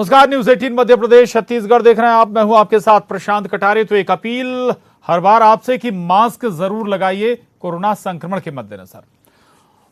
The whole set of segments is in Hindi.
नमस्कार, न्यूज 18 मध्य प्रदेश छत्तीसगढ़ देख रहे हैं आप। मैं हूं आपके साथ प्रशांत कटारे। तो एक अपील हर बार आपसे कि मास्क जरूर लगाइए कोरोना संक्रमण के मद्देनजर।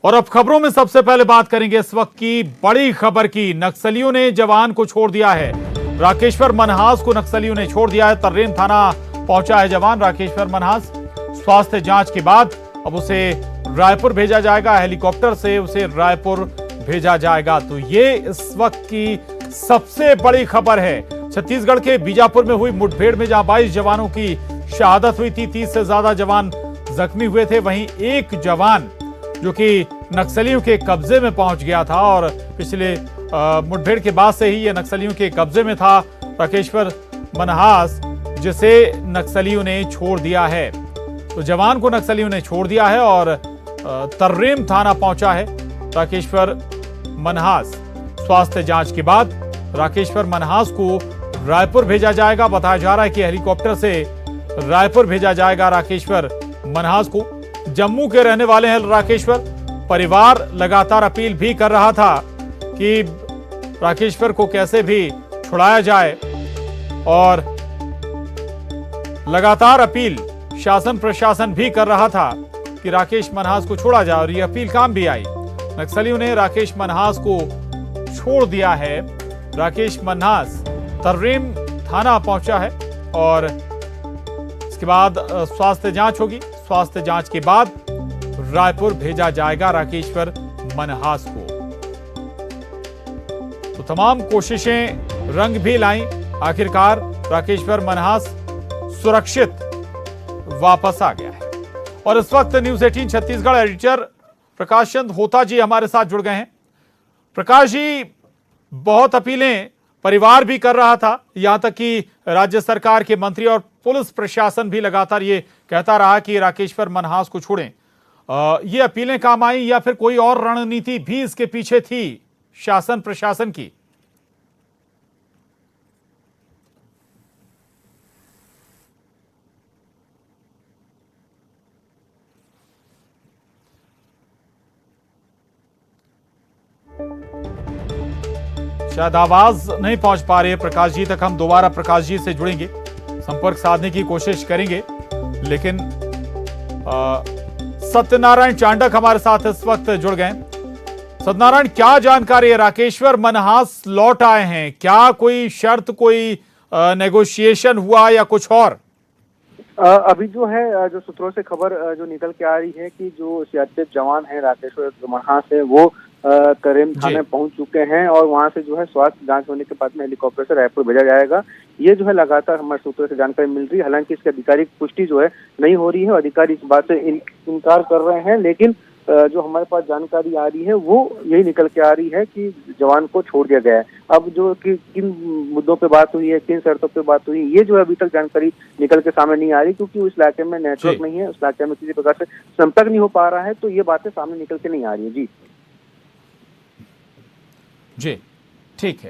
और अब खबरों में सबसे पहले बात करेंगे इस वक्त की बड़ी खबर की। नक्सलियों ने जवान को छोड़ दिया है। राकेश्वर मनहास को नक्सलियों ने छोड़ दिया है। तर्रेम थाना पहुंचा है जवान राकेश्वर मनहास। स्वास्थ्य जांच के बाद अब उसे रायपुर भेजा जाएगा। हेलीकॉप्टर से उसे रायपुर भेजा जाएगा। तो ये इस वक्त की सबसे बड़ी खबर है। छत्तीसगढ़ के बीजापुर में हुई मुठभेड़ में जहां 22 जवानों की शहादत हुई थी, 30 से ज्यादा जवान जख्मी हुए थे, वहीं एक जवान जो कि नक्सलियों के कब्जे में पहुंच गया था और पिछले मुठभेड़ के बाद से ही ये नक्सलियों के कब्जे में था। राकेश्वर मनहास जिसे नक्सलियों ने छोड़ दिया है। तो जवान को नक्सलियों ने छोड़ दिया है और तर्रेम थाना पहुंचा है राकेश्वर मनहास। स्वास्थ्य जांच के बाद राकेश्वर मनहास को रायपुर भेजा जाएगा। बताया जा रहा है कि हेलीकॉप्टर से रायपुर भेजा जाएगा राकेश्वर मनहास को। जम्मू के रहने वाले हैं राकेश्वर। परिवार लगातार अपील भी कर रहा था कि राकेश्वर को कैसे भी छुड़ाया जाए और लगातार अपील शासन प्रशासन भी कर रहा था कि राकेश मनहास को छोड़ा जाए और ये अपील काम भी आई। नक्सलियों ने राकेश मनहास को छोड़ दिया है। राकेश मनहास तर्रेम थाना पहुंचा है और इसके बाद स्वास्थ्य जांच होगी। स्वास्थ्य जांच के बाद रायपुर भेजा जाएगा राकेश्वर मनहास को। तो तमाम कोशिशें रंग भी लाई। आखिरकार राकेश्वर मनहास सुरक्षित वापस आ गया है। और इस वक्त न्यूज 18 छत्तीसगढ़ एडिटर प्रकाश चंद होता जी हमारे साथ जुड़ गए हैं। प्रकाश जी, बहुत अपीलें परिवार भी कर रहा था, यहां तक कि राज्य सरकार के मंत्री और पुलिस प्रशासन भी लगातार ये कहता रहा कि राकेश्वर मनहास को छोड़ें। ये अपीलें काम आई या फिर कोई और रणनीति भी इसके पीछे थी शासन प्रशासन की? शायद आवाज नहीं पहुंच पा रही है प्रकाश जी तक। हम दोबारा प्रकाश जी से जुड़ेंगे, संपर्क साधने की कोशिश करेंगे। लेकिन सत्यनारायण चांडक हमारे साथ इस वक्त जुड़ गए। सत्यनारायण, क्या जानकारी है? राकेश्वर मनहास लौट आए हैं, क्या कोई शर्त, कोई नेगोशिएशन हुआ या कुछ और? अभी जो है, जो सूत्रों से खबर जो निकल के आ रही है कि जो सीआरपीएफ जवान है राकेश्वर मनहास है वो तर्रेम थाने पहुंच चुके हैं और वहां से जो है स्वास्थ्य जांच होने के बाद में हेलीकॉप्टर से रायपुर भेजा जाएगा। ये जो है लगातार हमारे सूत्रों से जानकारी मिल रही है। हालांकि इसकी आधिकारिक पुष्टि जो है नहीं हो रही है, अधिकारी इस बात से इनकार कर रहे हैं। लेकिन जो हमारे पास जानकारी आ रही है वो यही निकल के आ रही है कि जवान को छोड़ दिया गया है। अब जो कि किन मुद्दों पे बात हुई है, किन शर्तों पे बात हुई है, ये जो है अभी तक जानकारी निकल के सामने नहीं आ रही, क्योंकि उस इलाके में नेटवर्क नहीं है, उस इलाके में किसी प्रकार से संपर्क नहीं हो पा रहा है। तो ये बातें सामने निकल के नहीं आ रही है। जी ठीक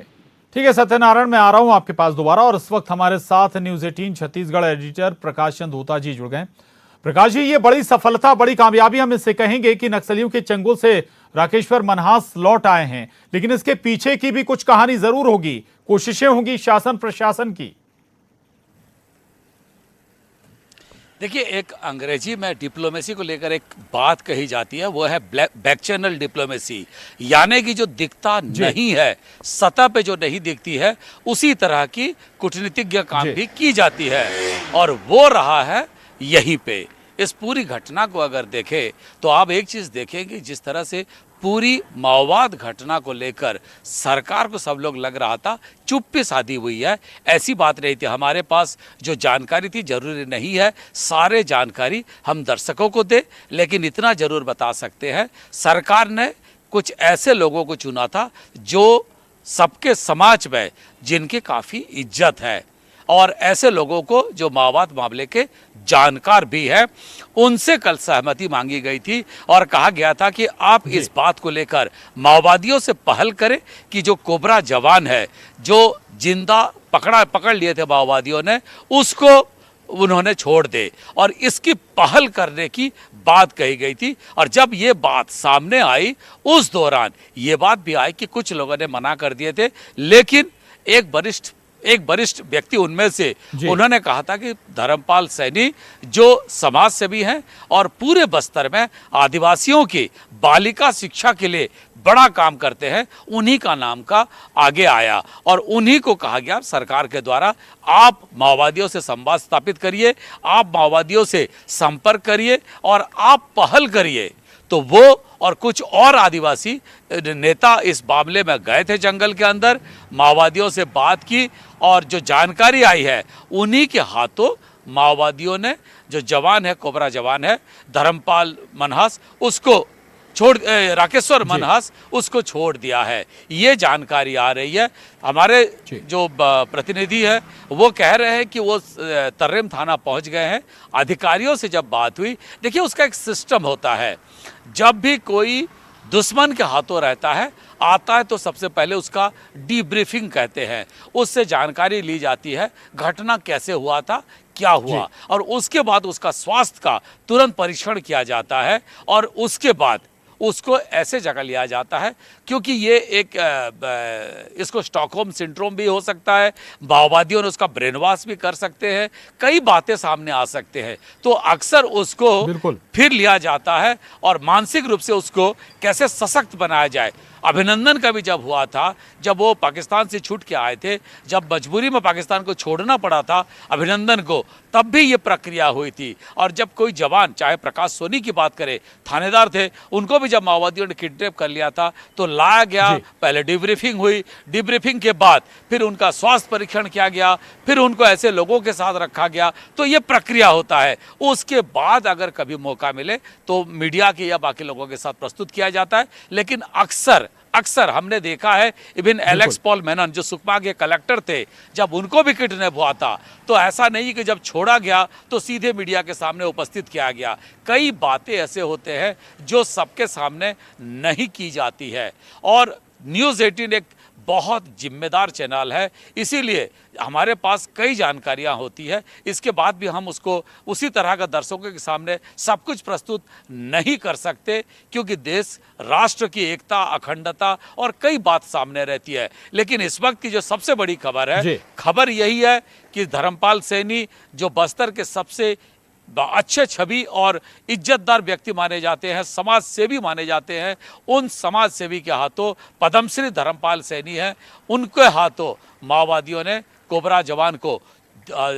है सत्यनारायण, मैं आ रहा हूं आपके पास दोबारा। और इस वक्त हमारे साथ न्यूज 18 छत्तीसगढ़ एडिटर प्रकाश चंद होता जी जुड़ गए। प्रकाश जी, ये बड़ी सफलता, बड़ी कामयाबी हम इससे कहेंगे कि नक्सलियों के चंगुल से राकेश्वर मनहास लौट आए हैं, लेकिन इसके पीछे की भी कुछ कहानी जरूर होगी, कोशिशें होंगी शासन प्रशासन की। देखिए, एक अंग्रेजी में डिप्लोमेसी को लेकर एक बात कही जाती है, वो है बैक चैनल डिप्लोमेसी, यानी कि जो दिखता नहीं है, सतह पे जो नहीं दिखती है, उसी तरह की कूटनीतिज्ञ काम भी की जाती है। और वो रहा है यहीं पे। इस पूरी घटना को अगर देखें तो आप एक चीज देखेंगे, जिस तरह से पूरी माओवाद घटना को लेकर सरकार को सब लोग लग रहा था चुप्पी साधी हुई है। ऐसी बात नहीं थी। हमारे पास जो जानकारी थी, जरूरी नहीं है सारे जानकारी हम दर्शकों को दे, लेकिन इतना जरूर बता सकते हैं, सरकार ने कुछ ऐसे लोगों को चुना था जो सबके समाज में जिनकी काफ़ी इज्जत है, और ऐसे लोगों को जो माओवाद मामले के जानकार भी है, उनसे कल सहमति मांगी गई थी और कहा गया था कि आप इस बात को लेकर माओवादियों से पहल करें कि जो कोबरा जवान है, जो जिंदा पकड़ लिए थे माओवादियों ने, उसको उन्होंने छोड़ दे, और इसकी पहल करने की बात कही गई थी। और जब ये बात सामने आई, उस दौरान ये बात भी आई कि कुछ लोगों ने मना कर दिए थे, लेकिन एक वरिष्ठ व्यक्ति उनमें से जी। उन्होंने कहा था कि धर्मपाल सैनी जो समाज सेवी हैं और पूरे बस्तर में आदिवासियों की बालिका शिक्षा के लिए बड़ा काम करते हैं, उन्हीं का नाम का आगे आया और उन्हीं को कहा गया सरकार के द्वारा आप माओवादियों से संवाद स्थापित करिए, आप माओवादियों से संपर्क करिए और आप पहल करिए। तो वो और कुछ और आदिवासी नेता इस मामले में गए थे जंगल के अंदर, माओवादियों से बात की और जो जानकारी आई है उन्हीं के हाथों माओवादियों ने जो जवान है, कोबरा जवान है धर्मपाल मनहास, उसको राकेश्वर मनहास उसको छोड़ दिया है। ये जानकारी आ रही है। हमारे जो प्रतिनिधि है वो कह रहे हैं कि वो तर्रेम थाना पहुंच गए हैं। अधिकारियों से जब बात हुई, देखिए उसका एक सिस्टम होता है, जब भी कोई दुश्मन के हाथों रहता है आता है तो सबसे पहले उसका डीब्रीफिंग कहते हैं, उससे जानकारी ली जाती है घटना कैसे हुआ था, क्या हुआ, और उसके बाद उसका स्वास्थ्य का तुरंत परीक्षण किया जाता है और उसके बाद उसको ऐसे जगह लिया जाता है, क्योंकि ये एक इसको स्टॉकहोम सिंड्रोम भी हो सकता है, माओवादियों ने उसका ब्रेन वॉश भी कर सकते हैं, कई बातें सामने आ सकते हैं, तो अक्सर उसको फिर लिया जाता है और मानसिक रूप से उसको कैसे सशक्त बनाया जाए। अभिनंदन का भी जब हुआ था, जब वो पाकिस्तान से छूट के आए थे, जब मजबूरी में पाकिस्तान को छोड़ना पड़ा था अभिनंदन को, तब भी ये प्रक्रिया हुई थी। और जब कोई जवान, चाहे प्रकाश सोनी की बात करें, थानेदार थे, उनको भी जब माओवादियों ने किडनैप कर लिया था तो लाया गया, पहले डिब्रीफिंग हुई, डिब्रीफिंग के बाद फिर उनका स्वास्थ्य परीक्षण किया गया, फिर उनको ऐसे लोगों के साथ रखा गया, तो ये प्रक्रिया होता है। उसके बाद अगर कभी मौका मिले तो मीडिया के या बाकी लोगों के साथ प्रस्तुत किया जाता है। लेकिन अक्सर हमने देखा है, इवन एलेक्स पॉल मेनन जो सुकमा के कलेक्टर थे, जब उनको भी किडनैप हुआ था तो ऐसा नहीं कि जब छोड़ा गया तो सीधे मीडिया के सामने उपस्थित किया गया। कई बातें ऐसे होते हैं जो सबके सामने नहीं की जाती है और न्यूज़ 18 एक बहुत जिम्मेदार चैनल है, इसीलिए हमारे पास कई जानकारियां होती है। इसके बाद भी हम उसको उसी तरह का दर्शकों के सामने सब कुछ प्रस्तुत नहीं कर सकते, क्योंकि देश राष्ट्र की एकता, अखंडता और कई बात सामने रहती है। लेकिन इस वक्त की जो सबसे बड़ी खबर है, खबर यही है कि धर्मपाल सैनी जो बस्तर के सबसे अच्छे छवि और इज्जतदार व्यक्ति माने जाते हैं, समाज सेवी माने जाते हैं, उन समाज सेवी के हाथों पद्मश्री धर्मपाल सैनी हैं, उनके हाथों माओवादियों ने कोबरा जवान को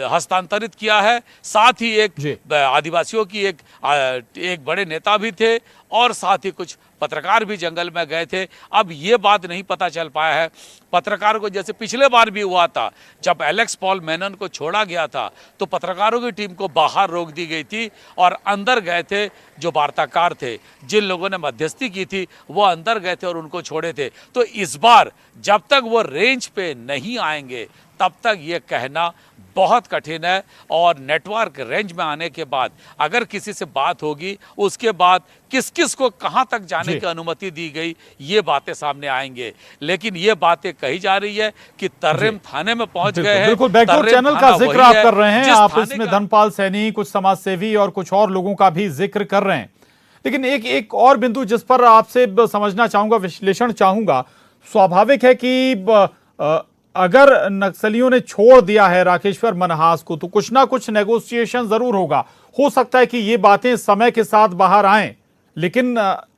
हस्तांतरित किया है। साथ ही एक आदिवासियों की एक बड़े नेता भी थे और साथ ही कुछ पत्रकार भी जंगल में गए थे। अब ये बात नहीं पता चल पाया है पत्रकार को, जैसे पिछले बार भी हुआ था जब एलेक्स पॉल मेनन को छोड़ा गया था तो पत्रकारों की टीम को बाहर रोक दी गई थी और अंदर गए थे जो वार्ताकार थे, जिन लोगों ने मध्यस्थी की थी वो अंदर गए थे और उनको छोड़े थे। तो इस बार जब तक वो रेंज पे नहीं आएंगे तब तक ये कहना बहुत कठिन है। और नेटवर्क रेंज में आने के बाद अगर किसी से बात होगी, उसके बाद किस किस को कहां तक जाने की अनुमति दी गई, ये बातें सामने आएंगे। लेकिन ये बातें कही जा रही है कि तर्रेम थाने में पहुंच गए हैं। बिल्कुल, बैकडोर चैनल का जिक्र आप कर रहे हैं, आप इसमें धर्मपाल सैनी, कुछ समाज सेवी और कुछ और लोगों का भी जिक्र कर रहे हैं। लेकिन एक और बिंदु जिस पर आपसे समझना चाहूंगा, विश्लेषण चाहूंगा, स्वाभाविक है कि अगर नक्सलियों ने छोड़ दिया है राकेश्वर मनहास को तो कुछ ना कुछ नेगोशिएशन जरूर होगा। हो सकता है कि ये बातें समय के साथ बाहर आएं, लेकिन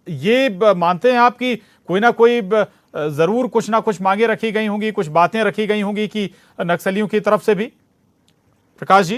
ये मानते हैं आप कि कोई ना कोई जरूर कुछ ना कुछ मांगे रखी गई होंगी, कुछ बातें रखी गई होंगी कि नक्सलियों की तरफ से भी? प्रकाश जी।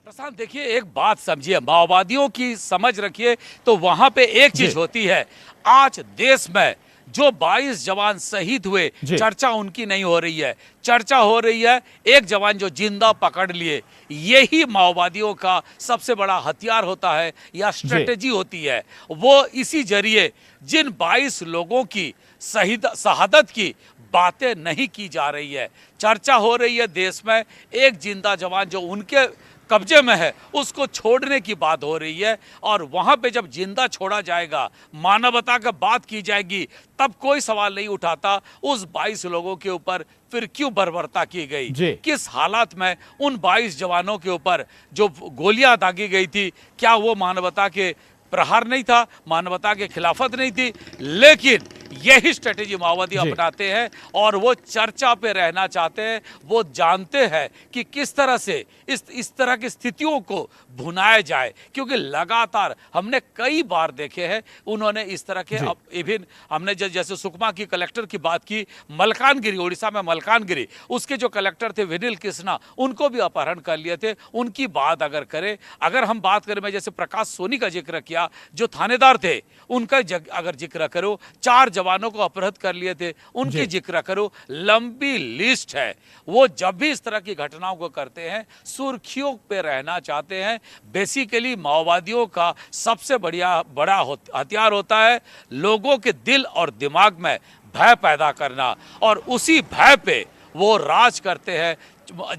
प्रशांत, देखिए एक बात समझिए, माओवादियों की समझ रखिए तो वहां पे एक चीज होती है, आज देश में जो 22 जवान शहीद हुए, चर्चा उनकी नहीं हो रही है, चर्चा हो रही है एक जवान जो जिंदा पकड़ लिए। यही माओवादियों का सबसे बड़ा हथियार होता है या स्ट्रेटेजी होती है। वो इसी जरिए जिन 22 लोगों की शहादत की बातें नहीं की जा रही है, चर्चा हो रही है देश में, एक जिंदा जवान जो उनके कब्जे में है उसको छोड़ने की बात हो रही है। और वहां पे जब जिंदा छोड़ा जाएगा, मानवता का बात की जाएगी, तब कोई सवाल नहीं उठाता उस 22 लोगों के ऊपर फिर क्यों बर्बरता की गई, किस हालात में उन 22 जवानों के ऊपर जो गोलियां दागी गई थी, क्या वो मानवता के प्रहार नहीं था, मानवता के खिलाफत नहीं थी? लेकिन यही स्ट्रेटेजी माओवादी जी। अपनाते हैं और वो चर्चा पे रहना चाहते हैं। वो जानते हैं कि किस तरह से इस तरह की स्थितियों को भुनाया जाए, क्योंकि लगातार हमने कई बार देखे हैं उन्होंने इस तरह के, अब इवन हमने जैसे सुकमा की कलेक्टर की बात की, मलकानगिरी, उड़ीसा में मलकानगिरी, उसके जो कलेक्टर थे विनिल कृष्णा, उनको भी अपहरण कर लिए थे। उनकी बात अगर करें, अगर हम बात करें, मैं जैसे प्रकाश सोनी का जिक्र किया, जो थानेदार थे, उनका अगर जिक्र करो, 4 जवानों को अपहृत कर लिए थे, उनकी जिक्र करो, लंबी लिस्ट है। वो जब भी इस तरह की घटनाओं को करते हैं, सुर्खियों पे रहना चाहते हैं। बेसिकली माओवादियों का सबसे बड़ा हथियार होता है लोगों के दिल और दिमाग में भय पैदा करना, और उसी भय पे वो राज करते हैं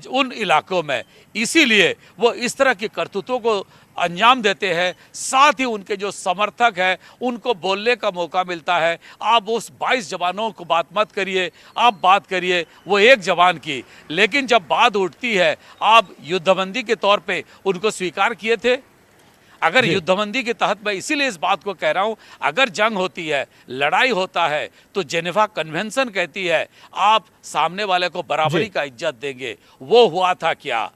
उन इलाकों में। इसीलिए वो इस तरह की करतूतों को अंजाम देते हैं। साथ ही उनके जो समर्थक हैं उनको बोलने का मौका मिलता है। आप उस 22 जवानों को बात मत करिए, आप बात करिए वो एक जवान की, लेकिन जब बात उठती है, आप युद्धबंदी के तौर पे उनको स्वीकार किए थे? अगर युद्धबंदी के तहत, मैं इसीलिए इस बात को कह रहा हूं, अगर जंग होती है, लड़ाई होता है, तो जेनेवा कन्वेंशन कहती है आप सामने वाले को बराबरी का इज्जत देंगे। वो हुआ था क्या?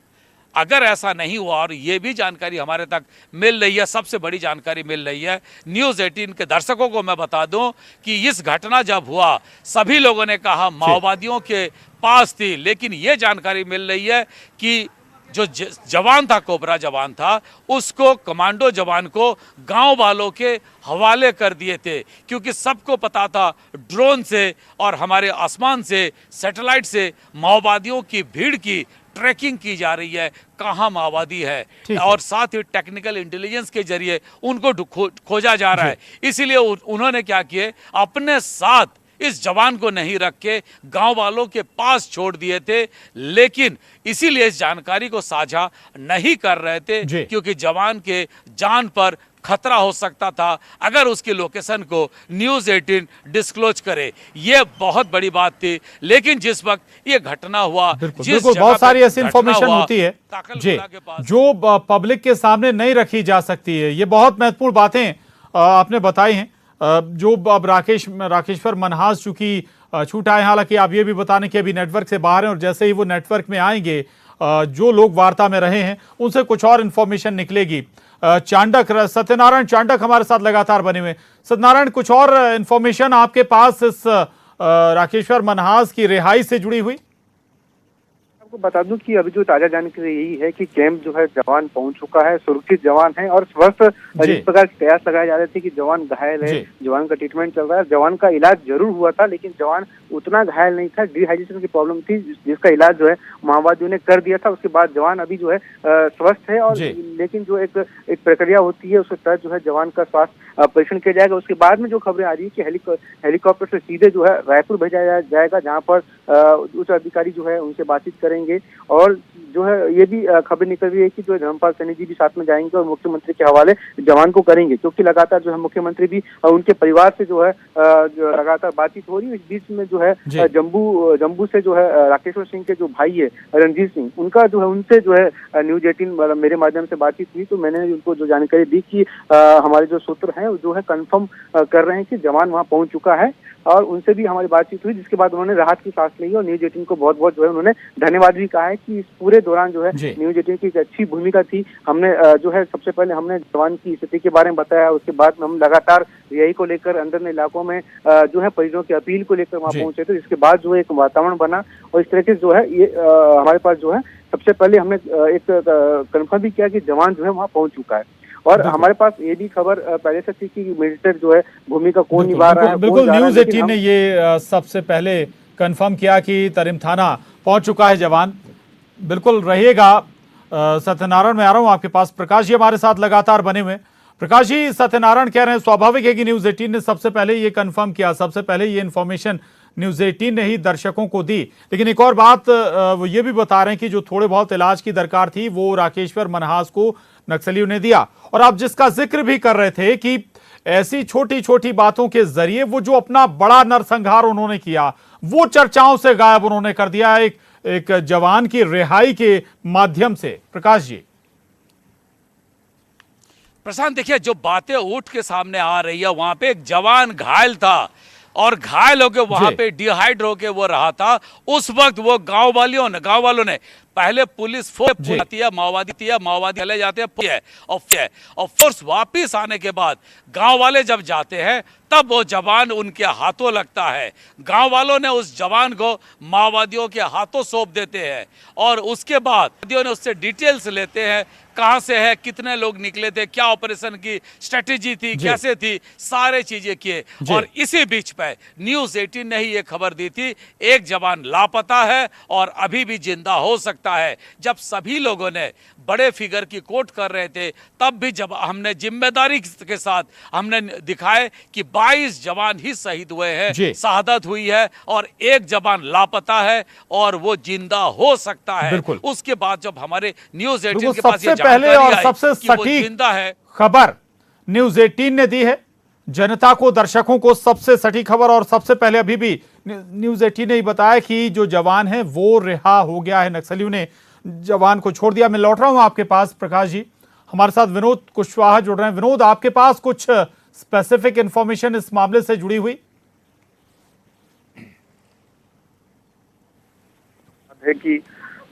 अगर ऐसा नहीं हुआ, और ये भी जानकारी हमारे तक मिल रही है, सबसे बड़ी जानकारी मिल रही है, न्यूज़ 18 के दर्शकों को मैं बता दूं कि इस घटना जब हुआ, सभी लोगों ने कहा माओवादियों के पास थी, लेकिन ये जानकारी मिल रही है कि जो जवान था, कोबरा जवान था, उसको, कमांडो जवान को गांव वालों के हवाले कर दिए थे, क्योंकि सबको पता था ड्रोन से और हमारे आसमान से, सैटेलाइट से माओवादियों की भीड़ की ट्रैकिंग की जा रही है, कहाँ माओवादी है, और साथ ही टेक्निकल इंटेलिजेंस के जरिए उनको खोजा जा रहा है। इसीलिए उन्होंने क्या किए, अपने साथ इस जवान को नहीं रख के गांव वालों के पास छोड़ दिए थे, लेकिन इसीलिए इस जानकारी को साझा नहीं कर रहे थे, क्योंकि जवान के जान पर खतरा हो सकता था अगर उसकी लोकेशन को न्यूज़ 18 डिस्क्लोज करे। ये बहुत बड़ी बात थी, लेकिन जिस वक्त ये घटना हुआ, बिल्कुल बहुत सारी ऐसी इंफॉर्मेशन होती है जी जो पब्लिक के सामने नहीं रखी जा सकती है। ये बहुत महत्वपूर्ण बातें आपने बताई हैं। जो अब राकेश्वर मनहास चूंकि छूट आए, हालांकि आप ये भी बताने कि अभी नेटवर्क से बाहर हैं, और जैसे ही वो नेटवर्क में आएंगे, जो लोग वार्ता में रहे हैं उनसे कुछ और इन्फॉर्मेशन निकलेगी। चांडक, सत्यनारायण चांडक हमारे साथ लगातार बने हुए। सत्यनारायण, कुछ और इन्फॉर्मेशन आपके पास इस राकेश्वर मनहास की रिहाई से जुड़ी हुई? आपको बता दूं कि अभी जो ताजा जानकारी यही है कि कैंप जो है जवान पहुंच चुका है, सुरक्षित जवान है और स्वस्थ। जिस प्रकार के प्रयास लगाए जा रहे थे कि जवान घायल है, जवान का ट्रीटमेंट चल रहा है, जवान का इलाज जरूर हुआ था, लेकिन जवान उतना घायल नहीं था, डिहाइड्रेशन की प्रॉब्लम थी, जिसका इलाज जो है माओवादियों ने कर दिया था। उसके बाद जवान अभी जो है स्वस्थ है, और लेकिन जो एक प्रक्रिया होती है उसके तहत जो है जवान का स्वास्थ्य परीक्षण किया जाएगा। उसके बाद में जो खबरें आ रही है कि हेलीकॉप्टर से सीधे जो है रायपुर भेजा जाएगा, जहाँ पर उच्च अधिकारी जो है उनसे बातचीत करेंगे। और जो है ये भी खबर निकल रही है कि जो धर्मपाल सैनी जी भी साथ में जाएंगे और मुख्यमंत्री के हवाले जवान को करेंगे, क्योंकि लगातार जो है मुख्यमंत्री भी उनके परिवार से जो है लगातार बातचीत हो रही है। इस बीच में जो है जम्मू से जो है राकेश्वर सिंह के जो भाई है रणजीत सिंह, उनका जो है उनसे जो है न्यूज़ 18 मेरे माध्यम से बातचीत हुई, तो मैंने उनको जो जानकारी दी कि हमारे जो सूत्र हैं जो है कंफर्म कर रहे हैं कि जवान वहां पहुंच चुका है, और उनसे भी हमारी बातचीत हुई, जिसके बाद उन्होंने राहत की सांस ली और न्यूज़ 18 को बहुत बहुत जो है उन्होंने धन्यवाद भी कहा है कि इस पूरे दौरान जो है न्यूज़ 18 की एक अच्छी भूमिका थी। हमने जो है सबसे पहले हमने जवान की स्थिति के बारे में बताया, उसके बाद हम लगातार रिहाई को लेकर अंदर इलाकों में जो है परिजनों की अपील को लेकर वहाँ पहुंचे थे, जिसके बाद जो है एक वातावरण बना, और इस तरह से जो है ये हमारे पास जो है सबसे पहले हमने एक कन्फर्म भी किया कि जवान जो है वहाँ पहुंच चुका है। और हमारे पास ये भी खबर पहले से थी कि मिलिट्री जो है भूमिका कौन निभा रहा है। बिल्कुल न्यूज़ 18 ने ये सबसे पहले कंफर्म किया कि तरिम थाना पहुंच चुका है जवान। बिल्कुल रहिएगा सत्यनारायण, मैं आ रहा हूं आपके पास। प्रकाश जी हमारे साथ लगातार बने हुए। प्रकाश जी, सत्यनारायण कह रहे हैं स्वाभाविक है कि न्यूज़ 18 ने सबसे पहले ये कंफर्म किया, सबसे पहले ये इन्फॉर्मेशन न्यूज़ 18 ने ही दर्शकों को दी, लेकिन एक और बात वो ये भी बता रहे हैं कि जो थोड़े बहुत इलाज की दरकार थी वो राकेश्वर मनहास को नक्सलियों ने दिया। और आप जिसका जिक्र भी कर रहे थे कि ऐसी छोटी छोटी बातों के जरिए वो जो अपना बड़ा नरसंहार उन्होंने किया वो चर्चाओं से गायब उन्होंने कर दिया एक जवान की रिहाई के माध्यम से। प्रकाश जी। प्रशांत, देखिए जो बातें उठ के सामने आ रही है, वहां पे एक जवान घायल था, और घायल होकर वहां पे डिहाइड होके वो रहा था। उस वक्त वो गांव वालों ने पहले पुलिस फोर्स आती है, माओवादी चले जाते हैं और फोर्स वापिस आने के बाद गांव वाले जब जाते हैं तब वो जवान उनके हाथों लगता है। गांव वालों ने उस जवान को माओवादियों के हाथों सौंप देते हैं और उसके बाद माओवादियों ने उससे डिटेल्स लेते हैं, कहां से है, कितने लोग निकले थे, क्या ऑपरेशन की स्ट्रेटेजी थी, कैसे थी, सारे चीजें किए। और इसी बीच पे न्यूज 18 ने ही ये खबर दी थी एक जवान लापता है और अभी भी जिंदा हो सकता है। जब सभी लोगों ने बड़े फिगर की कोट कर रहे थे तब भी जब हमने जिम्मेदारी के साथ हमने दिखाए कि 22 जवान ही शहीद हुए हैं, शहादत हुई है और एक जवान लापता है और वो जिंदा हो सकता है। उसके बाद जब हमारे न्यूज 18 के पास ये पहले और सबसे सटीक खबर न्यूज 18 ने दी है जनता को, दर्शकों को सबसे सटीक खबर। और सबसे पहले अभी भी न्यूज 18 ने ही बताया कि जो जवान है वो रिहा हो गया है, नक्सलियों ने जवान को छोड़ दिया। मैं लौट रहा हूं आपके पास प्रकाश जी, हमारे साथ विनोद कुशवाहा जुड़ रहे हैं। विनोद, आपके पास कुछ स्पेसिफिक इंफॉर्मेशन इस मामले से जुड़ी हुई है कि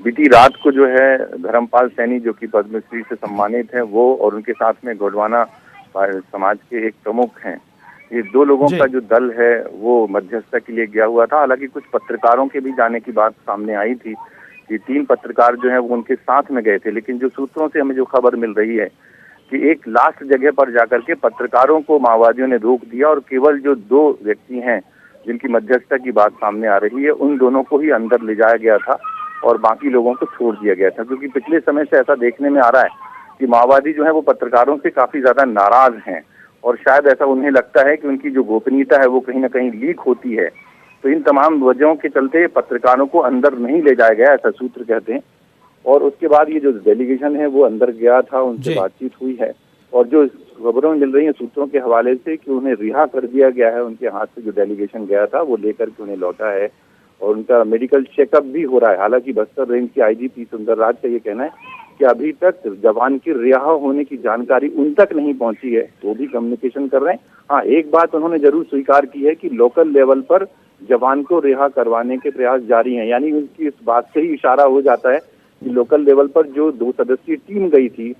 बीती रात को जो है धर्मपाल सैनी जो कि पद्मश्री से सम्मानित हैं, वो और उनके साथ में गोंडवाना समाज के एक प्रमुख हैं, ये दो लोगों का जो दल है वो मध्यस्थता के लिए गया हुआ था। हालांकि कुछ पत्रकारों के भी जाने की बात सामने आई थी कि 3 पत्रकार जो है वो उनके साथ में गए थे, लेकिन जो सूत्रों से हमें जो खबर मिल रही है कि एक लास्ट जगह पर जाकर के पत्रकारों को माओवादियों ने रोक दिया और केवल जो 2 व्यक्ति हैं जिनकी मध्यस्थता की बात सामने आ रही है उन दोनों को ही अंदर ले जाया गया था और बाकी लोगों को छोड़ दिया गया था। क्योंकि पिछले समय से ऐसा देखने में आ रहा है कि माओवादी जो है वो पत्रकारों से काफी ज्यादा नाराज हैं और शायद ऐसा उन्हें लगता है कि उनकी जो गोपनीयता है वो कहीं ना कहीं लीक होती है। तो इन तमाम वजहों के चलते पत्रकारों को अंदर नहीं ले जाया गया, ऐसा सूत्र कहते हैं। और उसके बाद ये जो डेलीगेशन है वो अंदर गया था, उनसे बातचीत हुई है और जो खबरों मिल रही है सूत्रों के हवाले से कि उन्हें रिहा कर दिया गया है, उनके हाथ से जो डेलीगेशन गया था वो लेकर के उन्हें लौटा है और उनका मेडिकल चेकअप भी हो रहा है। हालांकि बस्तर रेंज के आईजीपी सुंदरराज का ये कहना है कि अभी तक जवान की रिहा होने की जानकारी उन तक नहीं पहुंची है, वो भी कम्युनिकेशन कर रहे हैं। हाँ, एक बात उन्होंने जरूर स्वीकार की है कि लोकल लेवल पर जवान को रिहा करवाने के प्रयास जारी हैं। यानी उनकी इस बात से ही इशारा हो जाता है कि लोकल लेवल पर जो 2 सदस्यीय टीम गई थी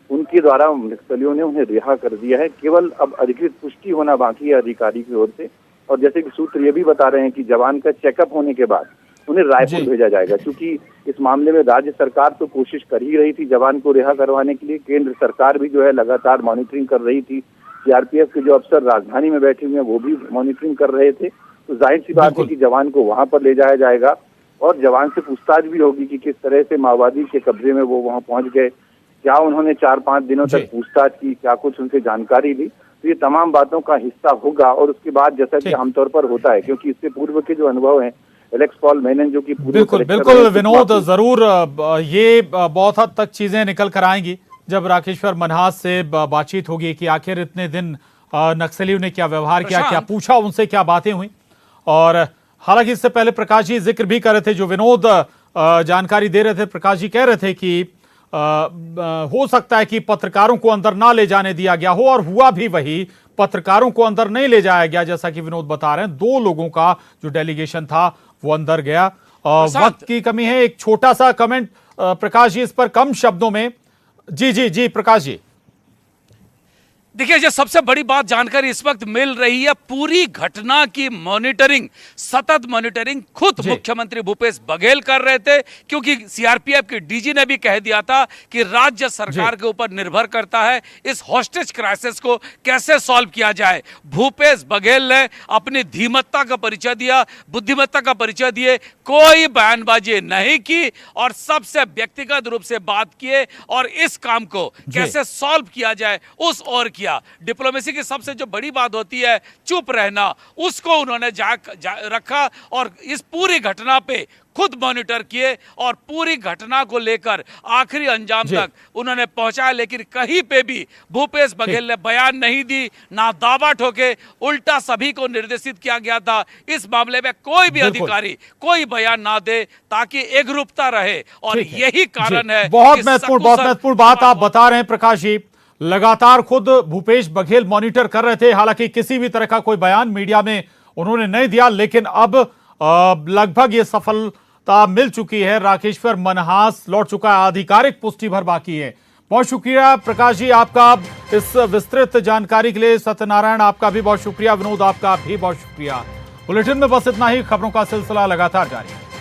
उनके द्वारा नक्सलियों ने उन्हें रिहा कर दिया है। केवल अब अधिकृत पुष्टि होना बाकी है अधिकारी की ओर से। और जैसे कि सूत्र ये भी बता रहे हैं कि जवान का चेकअप होने के बाद उन्हें रायपुर भेजा जाएगा, क्योंकि इस मामले में राज्य सरकार तो कोशिश कर ही रही थी जवान को रिहा करवाने के लिए। केंद्र सरकार भी जो है लगातार मॉनिटरिंग कर रही थी। सीआरपीएफ के जो अफसर राजधानी में बैठे हुए हैं वो भी मॉनिटरिंग कर रहे थे। तो जाहिर सी बात है कि जवान को वहां पर ले जाया जाएगा और जवान से पूछताछ भी होगी कि किस तरह से माओवादी के कब्जे में वो वहां पहुंच गए, क्या उन्होंने 4-5 दिनों तक पूछताछ की, क्या कुछ उनसे जानकारी ली। तो ये तमाम बातों का हिस्सा होगा। और उसके बाद जैसा कि आमतौर पर होता है, क्योंकि इससे पूर्व के जो अनुभव हैं, एलेक्स पॉल मेनन जो कि बिल्कुल विनोद, जरूर ये बहुत हद तक चीजें निकल कर आएंगी जब राकेश्वर मनहास से बातचीत होगी कि आखिर इतने दिन नक्सलियों ने क्या व्यवहार किया, क्या पूछा उनसे, क्या बातें हुई। और हालांकि इससे पहले प्रकाश जी जिक्र भी कर रहे थे, जो विनोद जानकारी दे रहे थे, प्रकाश जी कह रहे थे कि हो सकता है कि पत्रकारों को अंदर ना ले जाने दिया गया हो, और हुआ भी वही, पत्रकारों को अंदर नहीं ले जाया गया। जैसा कि विनोद बता रहे हैं, 2 लोगों का जो डेलीगेशन था वो अंदर गया। वक्त की कमी है, एक छोटा सा कमेंट प्रकाश जी इस पर कम शब्दों में। जी प्रकाश जी। देखिए, जो सबसे बड़ी बात जानकारी इस वक्त मिल रही है, पूरी घटना की मॉनिटरिंग, सतत मॉनिटरिंग खुद मुख्यमंत्री भूपेश बघेल कर रहे थे, क्योंकि सीआरपीएफ के डीजी ने भी कह दिया था कि राज्य सरकार के ऊपर निर्भर करता है इस हॉस्टेज क्राइसिस को कैसे सॉल्व किया जाए। भूपेश बघेल ने अपनी धीमत्ता का परिचय दिया, बुद्धिमत्ता का परिचय दिए, कोई बयानबाजी नहीं की और सबसे व्यक्तिगत रूप से बात किए और इस काम को कैसे सॉल्व किया जाए उस ओर किया। डिप्लोमेसी की सबसे जो बड़ी बात होती है चुप रहना, उसको उन्होंने रखा और इस पूरी घटना पे खुद मॉनिटर किए और पूरी घटना को लेकर आखिरी अंजाम तक उन्होंने पहुंचाया। लेकिन कहीं पे भी भूपेश बघेल ने बयान नहीं दी, ना दावा ठोके, उल्टा सभी को निर्देशित किया गया था इस मामले में कोई भी अधिकारी कोई बयान ना दे, ताकि एकरूपता रहे। और यही कारण है। बहुत महत्वपूर्ण बात आप बता रहे हैं प्रकाश जी। लगातार खुद भूपेश बघेल मॉनिटर कर रहे थे, हालांकि किसी भी तरह का कोई बयान मीडिया में उन्होंने नहीं दिया, लेकिन अब लगभग ये सफलता मिल चुकी है। राकेश्वर मनहास लौट चुका है, आधिकारिक पुष्टि भर बाकी है। बहुत शुक्रिया प्रकाश जी आपका इस विस्तृत जानकारी के लिए। सत्यनारायण आपका भी बहुत शुक्रिया, विनोद आपका भी बहुत शुक्रिया। बुलेटिन में बस इतना ही। खबरों का सिलसिला लगातार जारी है।